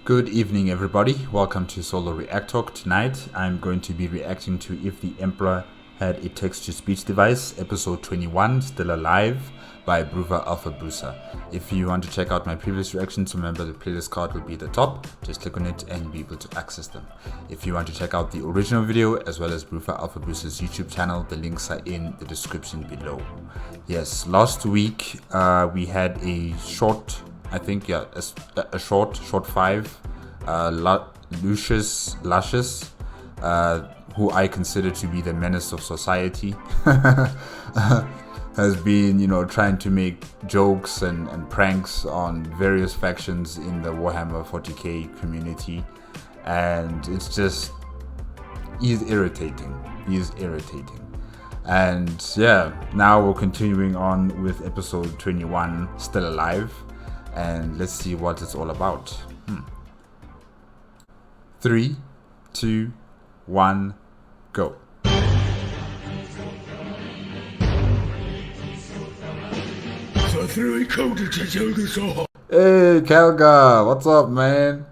Good evening, everybody. Welcome to Solo ReacTalk. Tonight, I'm going to be reacting to If the Emperor Had a Text-to-Speech Device, episode 21, Still Alive, by Bruva Alpha Brusa. If you want to check out my previous reactions, remember the playlist card will be at the top. Just click on it and you'll be able to access them. If you want to check out the original video, as well as Bruva Alpha Brusa's YouTube channel, the links are in the description below. Yes, last week, we had a short... a short 5, Lucius Luscious, who I consider to be the menace of society, has been, trying to make jokes and pranks on various factions in the Warhammer 40k community, and it's just, he's irritating. And yeah, now we're continuing on with episode 21, Still Alive. And let's see what it's all about. 3, 2, 1, go. Hey, Kelga, what's up, man?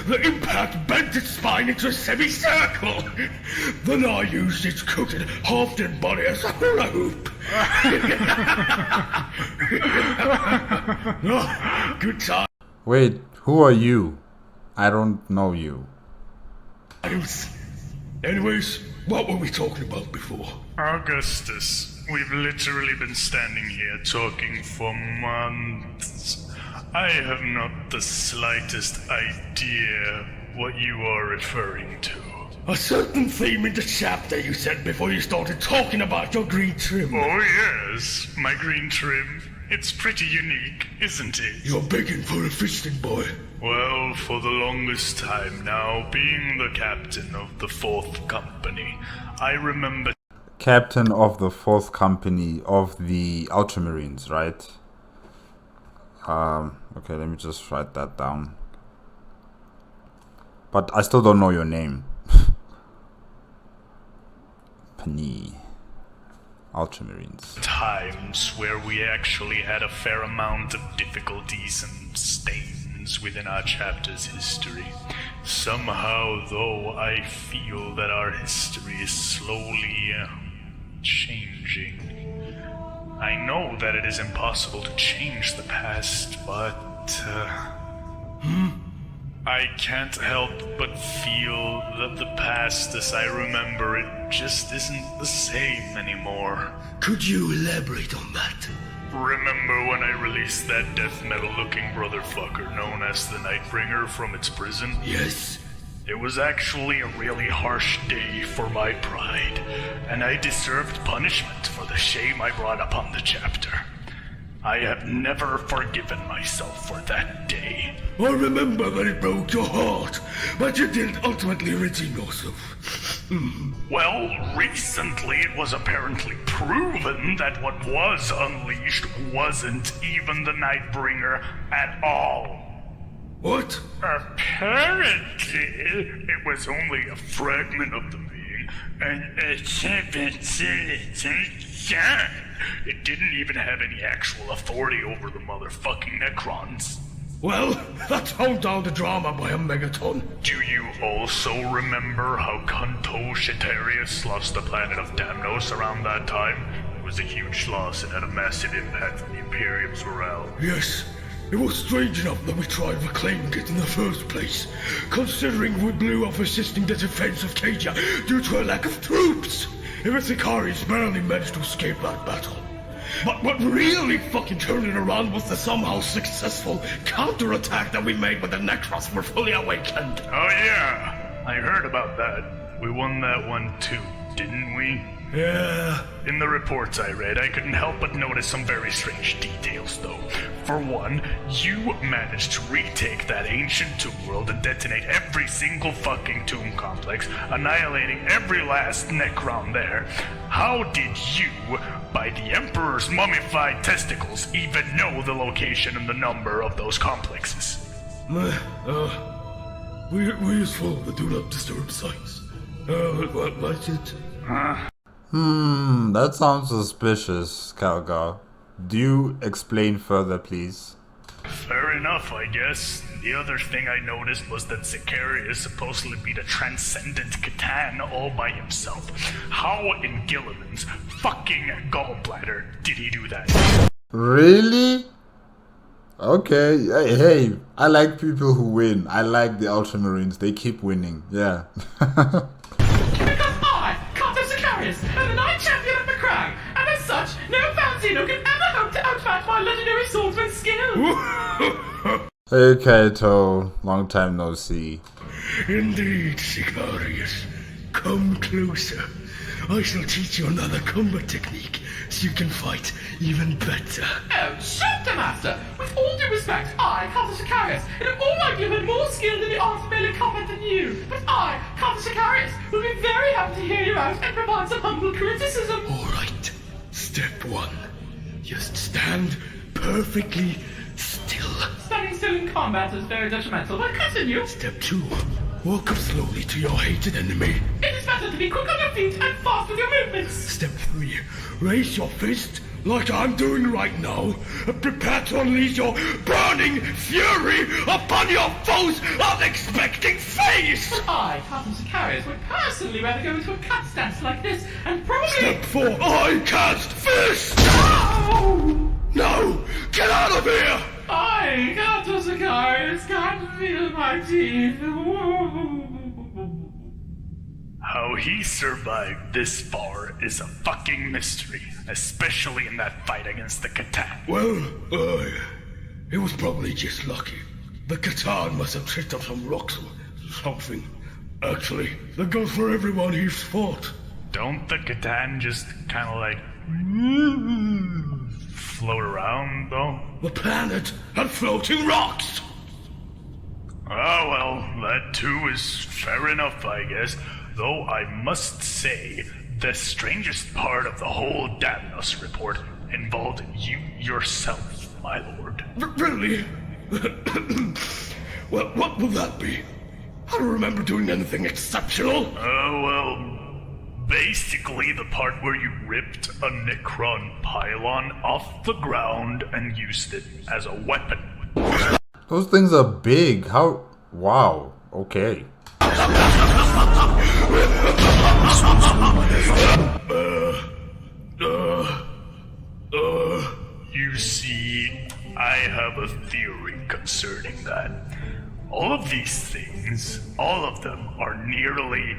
The impact bent its spine into a semicircle. Then I used its coated, half-dead body as a hula hoop. Good time. Wait, who are you? I don't know you. Anyways, what were we talking about before? Augustus, we've literally been standing here talking for months. I have not the slightest idea what you are referring to. A certain theme in the chapter you said before you started talking about your green trim. Oh yes, my green trim. It's pretty unique, isn't it? You're begging for a feasting, boy. Well, for the longest time now, being the captain of the 4th Company, I remember... Captain of the 4th Company of the Ultramarines, right? Okay, let me just write that down. But I still don't know your name. Pani. Ultramarines. Times where we actually had a fair amount of difficulties and stains within our chapter's history. Somehow, though, I feel that our history is slowly changing. I know that it is impossible to change the past, but I can't help but feel that the past as I remember it just isn't the same anymore. Could you elaborate on that? Remember when I released that death metal looking brotherfucker known as the Nightbringer from its prison? Yes. It was actually a really harsh day for my pride, and I deserved punishment for the shame I brought upon the chapter. I have never forgiven myself for that day. I remember that it broke your heart, but you did ultimately redeem yourself. Well, recently it was apparently proven that what was unleashed wasn't even the Nightbringer at all. What? Apparently, it was only a fragment of the being, and it didn't even have any actual authority over the motherfucking Necrons. Well, that toned down the drama by a megaton. Do you also remember how Cunto Shetarius lost the planet of Damnos around that time? It was a huge loss and had a massive impact on the Imperium's morale. Yes. It was strange enough that we tried reclaiming it in the first place, considering we blew off assisting the defense of Kaja due to a lack of troops. Even Sicarius barely managed to escape that battle. But what really fucking turned it around was the somehow successful counterattack that we made when the Necrons were fully awakened. Oh yeah, I heard about that. We won that one too, didn't we? Yeah. In the reports I read, I couldn't help but notice some very strange details, though. For one, you managed to retake that ancient tomb world and detonate every single fucking tomb complex, annihilating every last Necron there. How did you, by the Emperor's mummified testicles, even know the location and the number of those complexes? We just follow the do not disturb signs. That's it. That sounds suspicious, Calgar. Do you explain further, please? Fair enough, I guess. the other thing I noticed was that Sicarius supposedly beat a transcendent Catan all by himself. How in Gilliman's fucking gallbladder did he do that? Really? Okay. Hey, I like people who win. I like the Ultramarines. They keep winning. Yeah. Because I, Carter Sicarius, am the Knight Champion of the Crag, and as such, no Fanzino can ever hope to outmatch my legendary swordsman's skill. Hey, Kaito. Long time no see. Indeed, Sicarius. Come closer. I shall teach you another combat technique, so you can fight even better. Oh, shut the master! With all due respect, I, Carter Sicarius, am in all likelihood more skilled in the art of melee combat than you. But I, Carter Sicarius, will be very happy to hear you out and provide some humble criticism. Alright. Step 1. Just stand perfectly still. Standing still in combat is very detrimental, but continue. Step 2. Walk up slowly to your hated enemy. It is better to be quick on your feet and fast with your movements. Step 3. Raise your fist like I'm doing right now and prepare to unleash your burning fury upon your foe's unexpected face. But I, Carter Sicarius, would personally rather go into a cut stance like this and probably... Step 4. I cast fist. Ow! No! Get out of here! I, Carter Sicarius, can't feel my teeth. How he survived this far is a fucking mystery, especially in that fight against the Catan. Well, it was probably just lucky. The Catan must have tripped up some rocks or something. Actually, that goes for everyone he's fought. Don't the Catan just kind of like float around, though? The planet had floating rocks! Oh, well, that too is fair enough, I guess. Though I must say, the strangest part of the whole Damnos report involved you yourself, my lord. Really? Well, what will that be? I don't remember doing anything exceptional. Oh, well, basically the part where you ripped a Necron pylon off the ground and used it as a weapon. Those things are big. How? Wow. Okay. You see, I have a theory concerning that. All of these things, all of them are nearly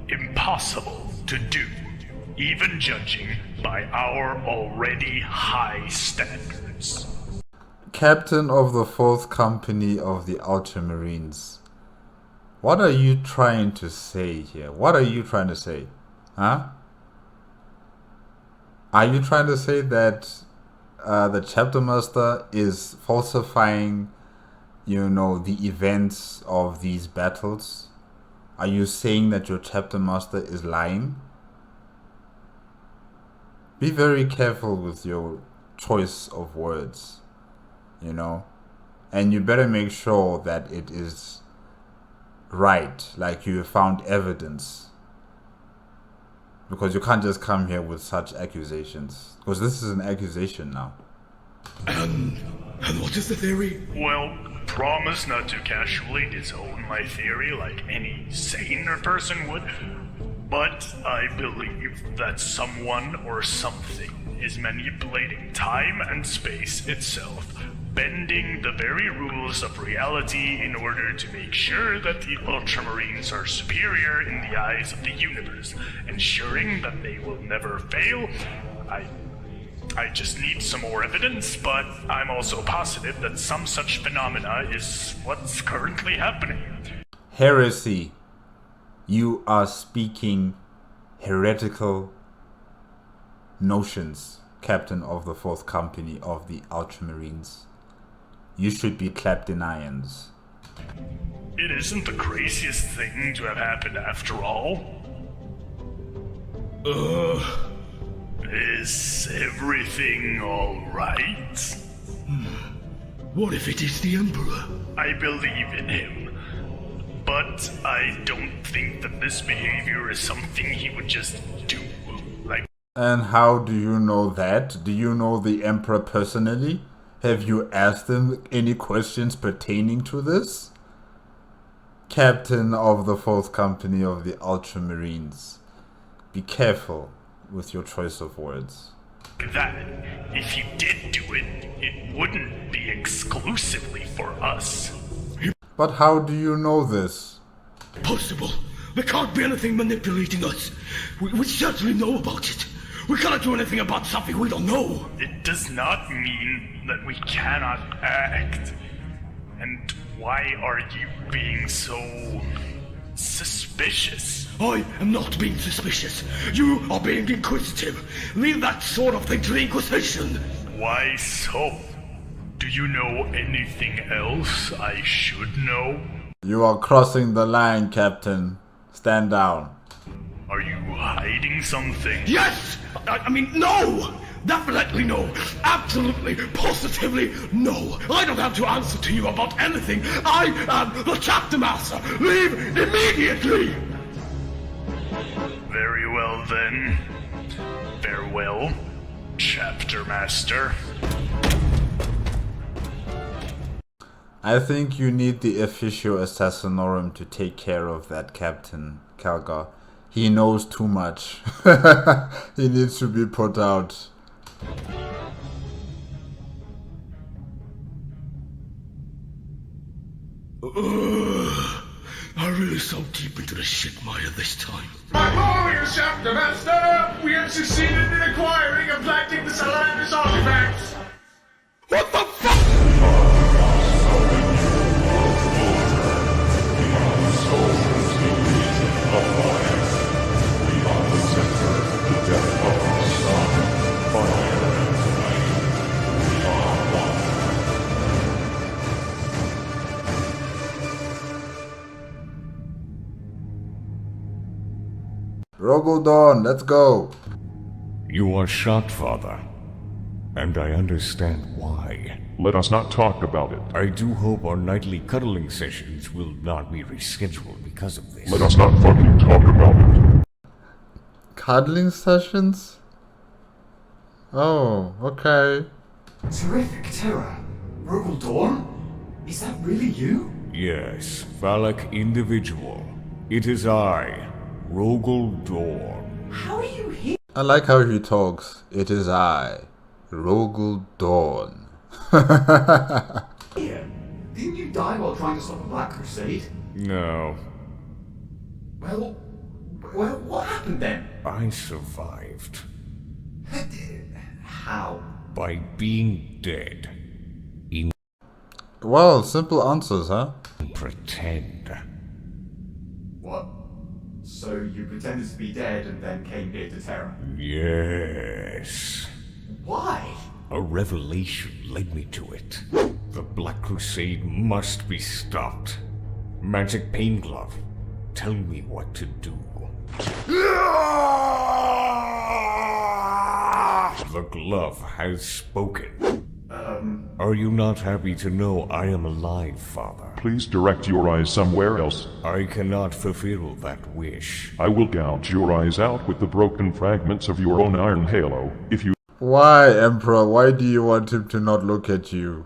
impossible to do, even judging by our already high standards. Captain of the 4th Company of the Ultramarines. What are you trying to say here? What are you trying to say? Huh? Are you trying to say that the chapter master is falsifying, the events of these battles? Are you saying that your chapter master is lying? Be very careful with your choice of words, and you better make sure that it is right, like you found evidence, because you can't just come here with such accusations, because this is an accusation now. And what is the theory? Well, promise not to casually disown my theory like any saner person would, but I believe that someone or something is manipulating time and space itself, bending the very rules of reality in order to make sure that the Ultramarines are superior in the eyes of the universe, ensuring that they will never fail. I just need some more evidence, but I'm also positive that some such phenomena is what's currently happening. Heresy. You are speaking heretical notions, Captain of the 4th Company of the Ultramarines. You should be clapped in irons. It isn't the craziest thing to have happened after all. Is everything alright? What if it is the Emperor? I believe in him, but I don't think that this behavior is something he would just do. And how do you know that? Do you know the Emperor personally? Have you asked them any questions pertaining to this? Captain of the 4th Company of the Ultramarines, be careful with your choice of words. That, if you did do it, it wouldn't be exclusively for us. But how do you know this? Possible. There can't be anything manipulating us. We certainly know about it. We cannot do anything about something we don't know. It does not mean that we cannot act. And why are you being so suspicious? I am not being suspicious. You are being inquisitive. Leave that sort of thing to the Inquisition. Why so? Do you know anything else I should know? You are crossing the line, Captain. Stand down. Are you hiding something? Yes! I mean, no! Definitely no. Absolutely, positively no. I don't have to answer to you about anything. I am the chapter master. Leave immediately! Very well then. Farewell, chapter master. I think you need the Officio Assassinorum to take care of that, Captain Calgar. He knows too much. He needs to be put out. I really sunk deep into the shit mire this time. My warriors, Chapter Master! We have succeeded in acquiring and planting the Salandis artifacts! What the fuck? Rogaldon, let's go. You are shot, Father. And I understand why. Let us not talk about it. I do hope our nightly cuddling sessions will not be rescheduled because of this. Let us not fucking talk about it. Cuddling sessions? Oh, okay. Terrific terror. Rogel Dawn? Is that really you? Yes, phallic individual. It is I, Rogel Dawn. How are you here? I like how he talks. It is I, Rogel Dawn. Didn't you die while trying to stop a Black Crusade? No, Well, what happened then? I survived. How? By being dead. In Well, simple answers, huh? pretend. What? So you pretended to be dead and then came here to Terra? Yes. Why? A revelation led me to it. The Black Crusade must be stopped. Magic Pain Glove, tell me what to do. The glove has spoken. Are you not happy to know I am alive, Father? Please direct your eyes somewhere else. I cannot fulfill that wish. I will gouge your eyes out with the broken fragments of your own iron halo if you Why, Emperor? Why do you want him to not look at you?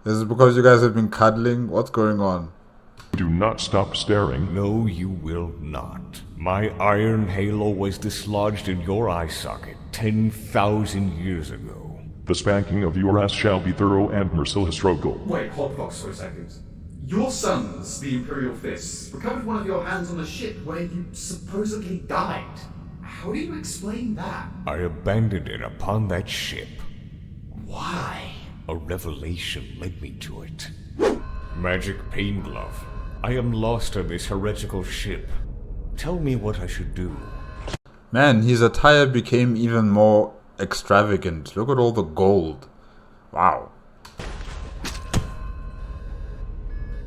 Is it because you guys have been cuddling? What's going on? do not stop staring. No, you will not. My iron halo was dislodged in your eye socket 10,000 years ago. The spanking of your ass shall be thorough and merciless, Rogel. Wait, hold box for a second. Your sons, the Imperial Fists, recovered one of your hands on the ship where you supposedly died. How do you explain that? I abandoned it upon that ship. Why? A revelation led me to it. Magic Pain Glove. I am lost on this heretical ship. Tell me what I should do. Man, his attire became even more extravagant. Look at all the gold. Wow.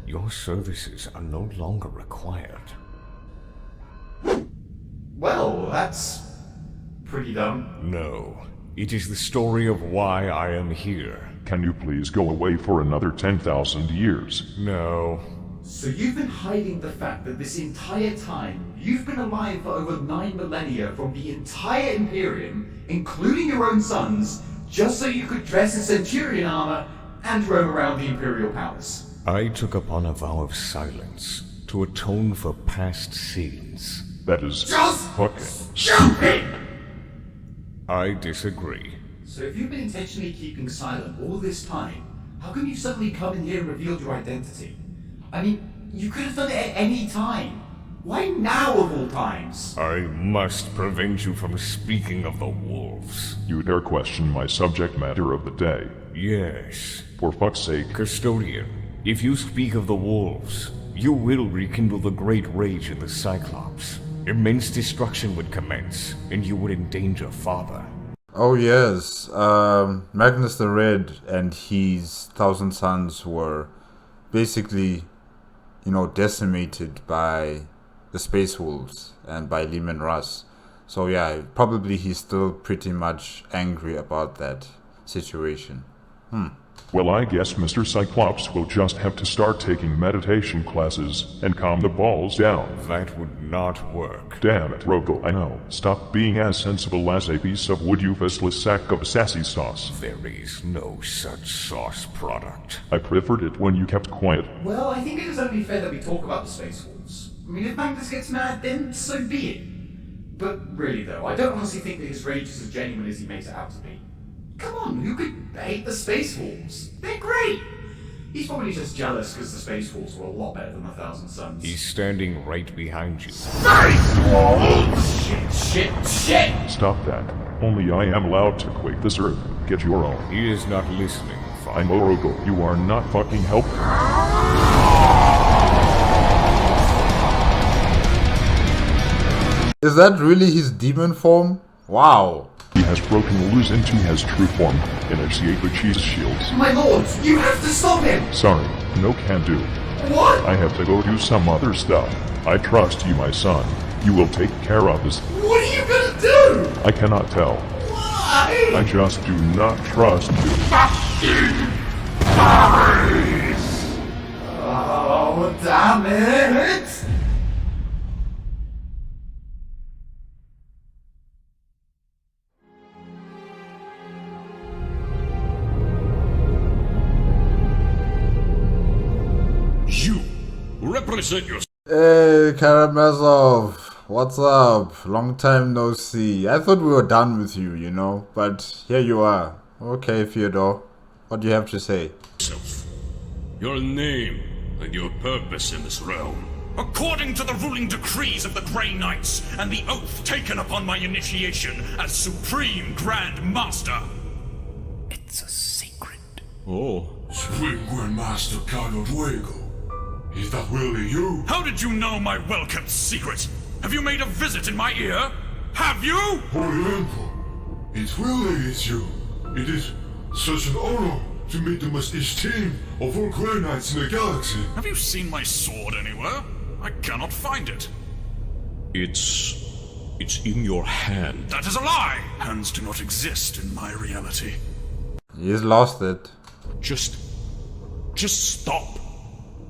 Your services are no longer required. Well, that's pretty dumb. No. It is the story of why I am here. Can you please go away for another 10,000 years? No. So you've been hiding the fact that this entire time, you've been alive for over 9 millennia from the entire Imperium, including your own sons, just so you could dress in Centurion armor and roam around the Imperial Palace. I took upon a vow of silence to atone for past sins. That is Just fucking stupid! I disagree. So if you've been intentionally keeping silent all this time, how come you suddenly come in here and revealed your identity? I mean, you could have done it at any time. Why now of all times? I must prevent you from speaking of the wolves. You dare question my subject matter of the day. Yes. For fuck's sake. Custodian, if you speak of the wolves, you will rekindle the great rage in the Cyclops. Immense destruction would commence, and you would endanger Father. Oh yes, Magnus the Red and his 1,000 sons were basically, decimated by the Space Wolves and by Lehman Russ. So yeah, probably he's still pretty much angry about that situation. Well, I guess Mr. Cyclops will just have to start taking meditation classes and calm the balls down. That would not work. Damn it, Rogel, I know. Stop being as sensible as a piece of wood, you faceless sack of sassy sauce. There is no such sauce product. I preferred it when you kept quiet. Well, I think it is only fair that we talk about the Space Wolves. I mean, if Magnus gets mad, then so be it. But really though, I don't honestly think that his rage is as genuine as he makes it out to be. Come on, who could hate the Space Wolves? They're great! He's probably just jealous because the Space Wolves were a lot better than the 1,000 Suns. He's standing right behind you. Space Wolves! Shit! Stop that. Only I am allowed to quake this earth. Get your own. He is not listening, I'm Rogel. You are not fucking helping. Is that really his demon form? Wow. He has broken loose into his true form. Initiate the cheese shields. My lord, you have to stop him! Sorry, no can do. What? I have to go do some other stuff. I trust you, my son. You will take care of this. What are you gonna do? I cannot tell. Why? I just do not trust you. Oh, damn it! You represent yourself. Hey, Karamazov. What's up? Long time no see. I thought we were done with you, but here you are. Okay, Fyodor. What do you have to say? Your name and your purpose in this realm. According to the ruling decrees of the Grey Knights and the oath taken upon my initiation as Supreme Grand Master. It's a secret. Oh. Supreme Grandmaster Carlo Duego. Is that really you? How did you know my well-kept secret? Have you made a visit in my ear? Have you? Holy Emperor, it really is you. It is such an honor to meet the most esteemed of all Grey Knights in the galaxy. Have you seen my sword anywhere? I cannot find it. It's in your hand. That is a lie! Hands do not exist in my reality. He's lost it. Just stop.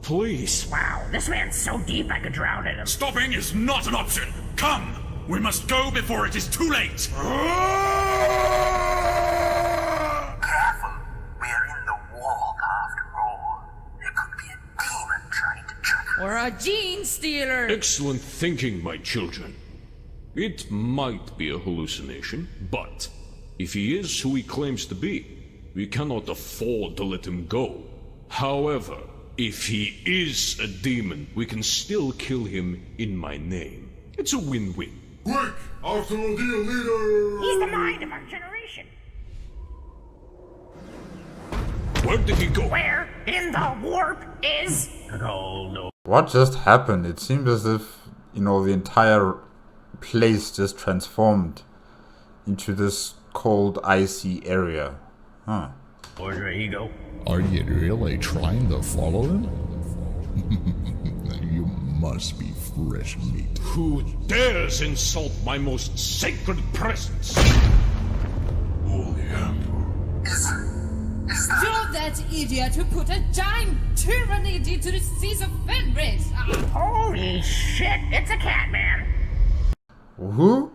Please. Wow, this man's so deep I could drown in him. Stopping is not an option. Come! We must go before it is too late! Careful! We are in the warp after all. There could be a demon trying to track us. Or a gene stealer! Excellent thinking, my children. It might be a hallucination, but if he is who he claims to be, we cannot afford to let him go. However, if he is a demon, we can still kill him in my name. It's a win-win. Quick! After ordeal leader! He's the mind of our generation. Where did he go? Where in the warp is Goldo? What just happened? It seemed as if, the entire place just transformed into this cold, icy area. Huh. Where did he go? Are you really trying to follow him? You must be fresh meat. Who dares insult my most sacred presence? Holy Emperor. Is that... You're that idiot who put a giant tyrannid into the seas of Fenris! Holy shit, it's a cat man! Who?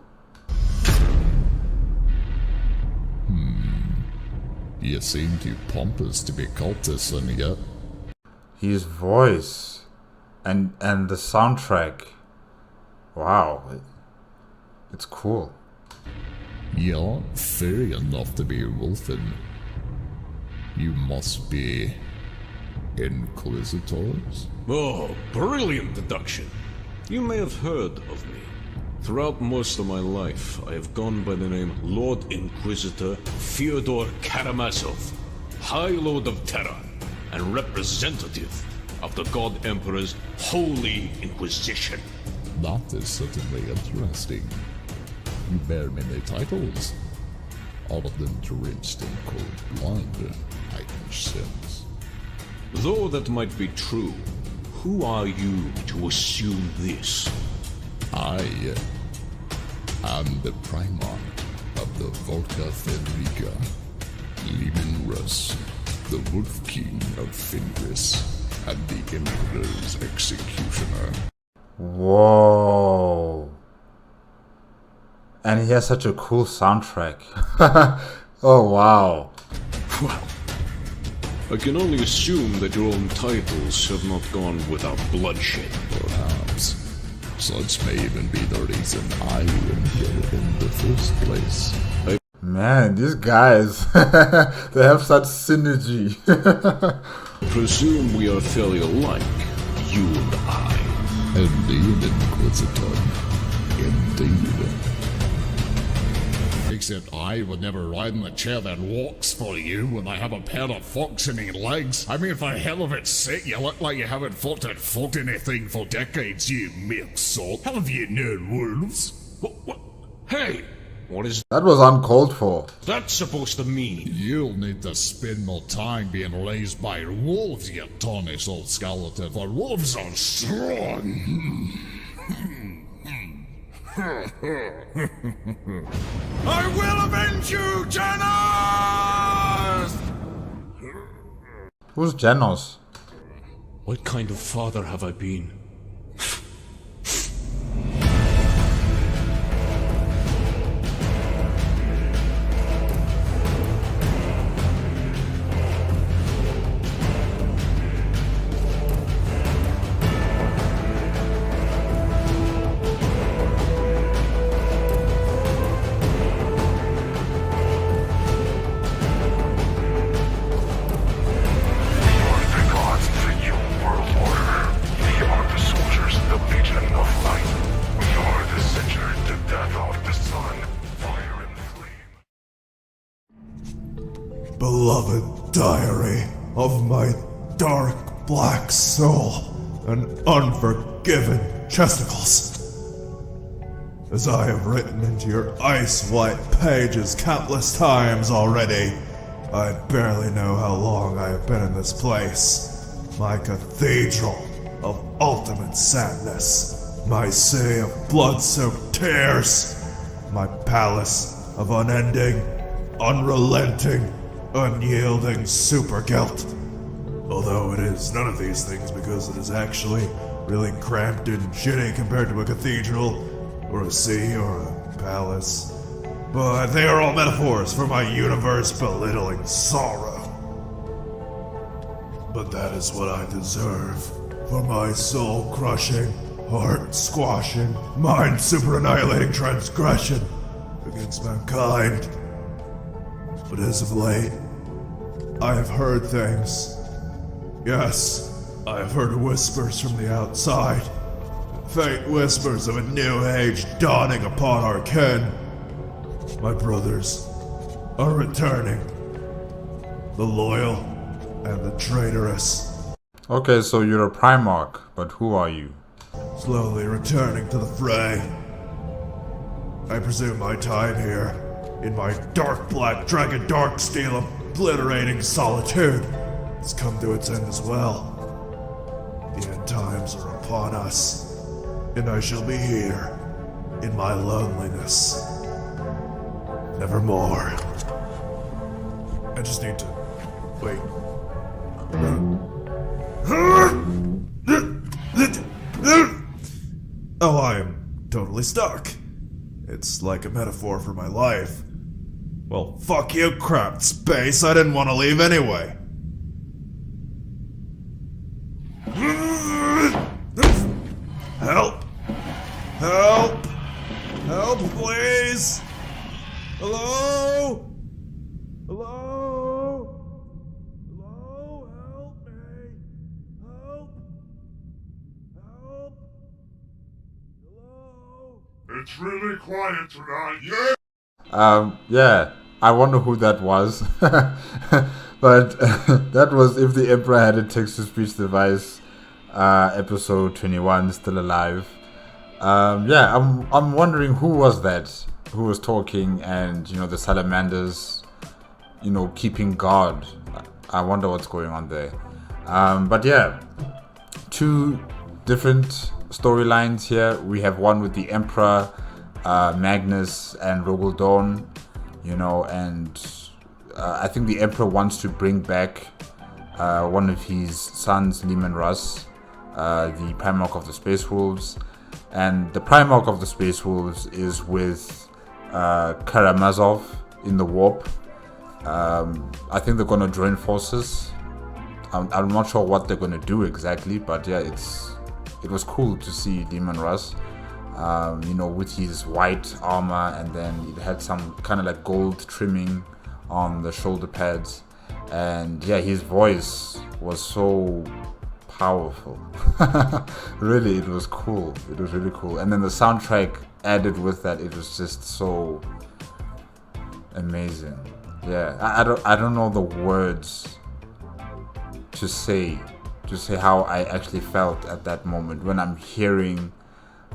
You seem too pompous to be cultists in here. His voice and the soundtrack. Wow. It's cool. You aren't furry enough to be wolfen. You must be inquisitors? Oh, brilliant deduction. You may have heard of me. Throughout most of my life, I have gone by the name Lord Inquisitor Fyodor Karamazov, High Lord of Terra, and representative of the God Emperor's Holy Inquisition. That is certainly interesting. You bear many titles, all of them drenched in cold blood, I can sense. Though that might be true, who are you to assume this? I am the Primarch of the Volca Fenrica, Leman Russ, the Wolf King of Fenris, and the Emperor's Executioner. Whoa. And he has such a cool soundtrack. Oh, wow. Well, I can only assume that your own titles have not gone without bloodshed. Perhaps. Such may even be the reason I am here in the first place. Man, these guys, they have such synergy. Presume we are fairly alike, you and I. Indeed, Inquisitor. Indeed. Except I would never ride in the chair that walks for you when I have a pair of functioning legs. I mean, for hell of its sake, you look like you haven't fought anything for decades, you milk salt. How have you known wolves? What? Hey! What is That was uncalled for. that supposed to mean? You'll need to spend more time being raised by wolves, you tarnished old skeleton, for wolves are strong. I will avenge you, Janos! Who's Janos? What kind of father have I been? Beloved diary of my dark black soul and unforgiven chesticles. As I have written into your ice-white pages countless times already, I barely know how long I have been in this place. My cathedral of ultimate sadness. My city of blood-soaked tears. My palace of unending, unrelenting, unyielding super guilt. Although it is none of these things because it is actually really cramped and shitty compared to a cathedral, or a sea, or a palace. But they are all metaphors for my universe-belittling sorrow. But that is what I deserve for my soul-crushing, heart-squashing, mind-super-annihilating transgression against mankind. But as of late, I have heard things. Yes, I have heard whispers from the outside. Faint whispers of a new age dawning upon our kin. My brothers are returning. The loyal and the traitorous. Okay, so you're a Primarch, but who are you? Slowly returning to the fray. I presume my time here, in my dark black dragon dark steel obliterating solitude, has come to its end as well. The end times are upon us, and I shall be here, in my loneliness. Nevermore. I just need to... wait. Oh, I am totally stuck. It's like a metaphor for my life. Well, fuck you, crapped space. I didn't want to leave anyway. Help! Help! Help, please! Hello? Hello? Hello? Help me! Help! Help! Hello? It's really quiet tonight, Yeah, I wonder who that was. But that was If the Emperor Had a Text-to-Speech Device, episode 21, Still Alive. Yeah, I'm wondering who was that, who was talking, and, you know, the salamanders, you know, keeping guard. I wonder what's going on there. But yeah, two different storylines here. We have one with the Emperor, Magnus, and Rogel Dawn, you know, and I think the Emperor wants to bring back one of his sons, Leman Russ, the Primarch of the Space Wolves. And the Primarch of the Space Wolves is with Karamazov in the warp. I think they're going to join forces. I'm not sure what they're going to do exactly, but yeah, it was cool to see Leman Russ, you know, with his white armor, and then it had some kind of like gold trimming on the shoulder pads, and yeah, his voice was so powerful. Really, it was cool. It was really cool. And then the soundtrack added with that, it was just so amazing. Yeah, I don't know the words to say how I actually felt at that moment when I'm hearing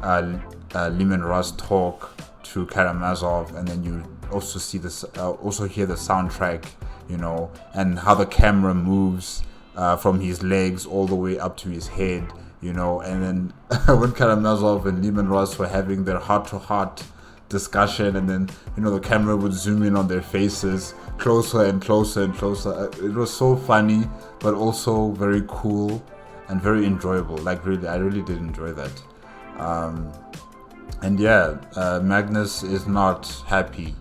Leman Russ talk to Karamazov, and then you also see this, also hear the soundtrack, you know, and how the camera moves from his legs all the way up to his head, you know, and then when Karamazov and Leman Russ were having their heart-to-heart discussion, and then, you know, the camera would zoom in on their faces closer and closer and closer. It was so funny, but also very cool and very enjoyable. Like, really, I really did enjoy that. And yeah, Magnus is not happy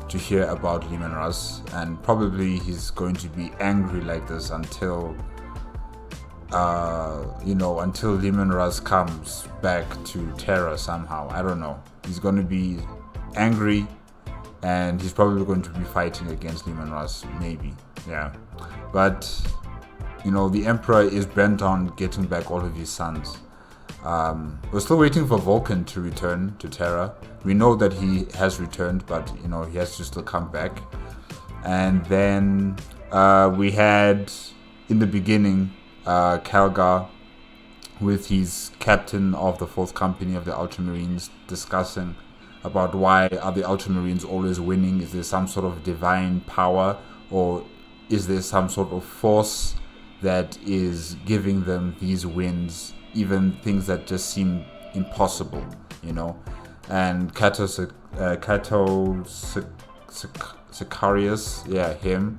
to hear about Leman Russ, and probably he's going to be angry like this until you know, until Leman Russ comes back to Terra somehow. I don't know. He's going to be angry, and he's probably going to be fighting against Leman Russ, maybe. Yeah, but you know, the Emperor is bent on getting back all of his sons. We're still waiting for Vulcan to return to Terra. We know that he has returned, but you know, he has to still come back. And then we had in the beginning Kalgar with his captain of the 4th Company of the Ultramarines discussing about why are the Ultramarines always winning. Is there some sort of divine power, or is there some sort of force that is giving them these wins, even things that just seem impossible, you know? And Kato Sicarius, yeah, him.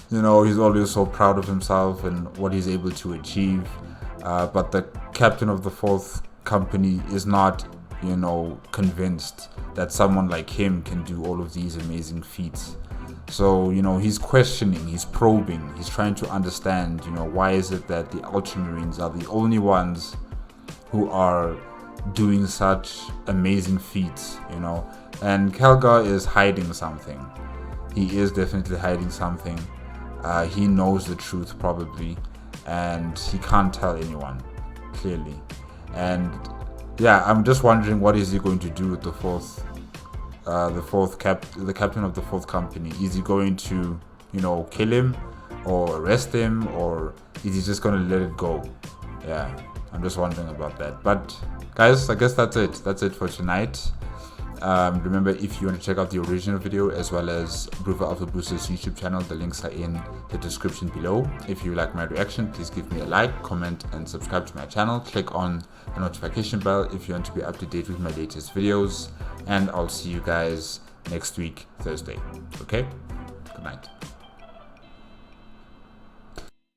You know, he's always so proud of himself and what he's able to achieve. But the captain of the 4th Company is not, you know, convinced that someone like him can do all of these amazing feats. So, you know, he's questioning, he's probing, he's trying to understand, you know, why is it that the Ultramarines are the only ones who are doing such amazing feats, you know? And Kalgar is hiding something. He is definitely hiding something. He knows the truth probably, and he can't tell anyone, clearly. And yeah, I'm just wondering, what is he going to do with the captain of the 4th Company? Is he going to, you know, kill him or arrest him, or is he just going to let it go? Yeah, I'm just wondering about that. But guys, I guess that's it. That's it for tonight. Remember, if you want to check out the original video as well as Brewer of the Boosters YouTube channel, the links are in the description below. If you like my reaction, please give me a like, comment, and subscribe to my channel. Click on the notification bell if you want to be up to date with my latest videos. And I'll see you guys next week, Thursday. Okay? Good night.